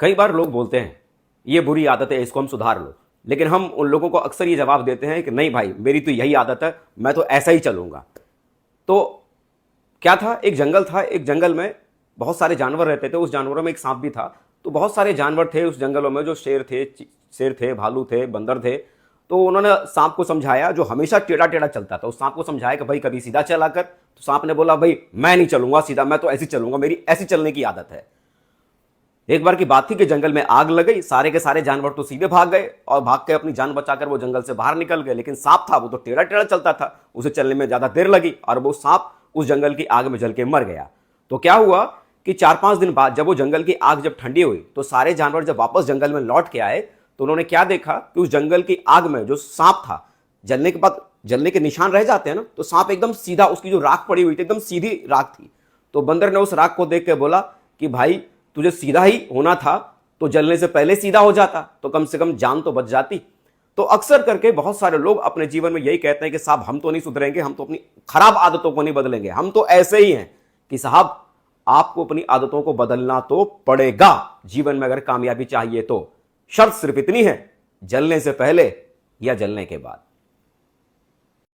कई बार लोग बोलते हैं ये बुरी आदत है, इसको हम सुधार लो, लेकिन हम उन लोगों को अक्सर ये जवाब देते हैं कि नहीं भाई, मेरी तो यही आदत है, मैं तो ऐसा ही चलूंगा। तो क्या था, एक जंगल था, एक जंगल में बहुत सारे जानवर रहते थे, उस जानवरों में एक सांप भी था। तो बहुत सारे जानवर थे उस जंगलों में, जो शेर थे, भालू थे, बंदर थे। तो उन्होंने सांप को समझाया, जो हमेशा टेढ़ा टेढ़ा चलता था, उस सांप को समझाया कि भाई कभी सीधा चला कर। तो सांप ने बोला भाई मैं नहीं चलूंगा सीधा, मैं तो ऐसी चलूंगा, मेरी ऐसी चलने की आदत है। एक बार की बात थी कि जंगल में आग लग गई, सारे के सारे जानवर तो सीधे भाग गए और भाग के अपनी जान बचाकर वो जंगल से बाहर निकल गए। लेकिन सांप था, वो तो टेढ़ा टेढ़ा चलता था, उसे चलने में ज्यादा देर लगी और वो सांप उस जंगल की आग में जल के मर गया। तो क्या हुआ कि 4-5 दिन बाद जब वो जंगल की आग जब ठंडी हुई, तो सारे जानवर जब वापस जंगल में लौट के आए, तो उन्होंने क्या देखा कि उस जंगल की आग में जो सांप था, जलने के बाद जलने के निशान रह जाते हैं ना, तो सांप एकदम सीधा, उसकी जो राख पड़ी हुई थी एकदम सीधी राख थी। तो बंदर ने उस राख को देख के बोला कि भाई तुझे सीधा ही होना था, तो जलने से पहले सीधा हो जाता तो कम से कम जान तो बच जाती। तो अक्सर करके बहुत सारे लोग अपने जीवन में यही कहते हैं कि साहब हम तो नहीं सुधरेंगे, हम तो अपनी खराब आदतों को नहीं बदलेंगे, हम तो ऐसे ही हैं। कि साहब आपको अपनी आदतों को बदलना तो पड़ेगा जीवन में, अगर कामयाबी चाहिए तो। शर्त सिर्फ इतनी है, जलने से पहले या जलने के बाद।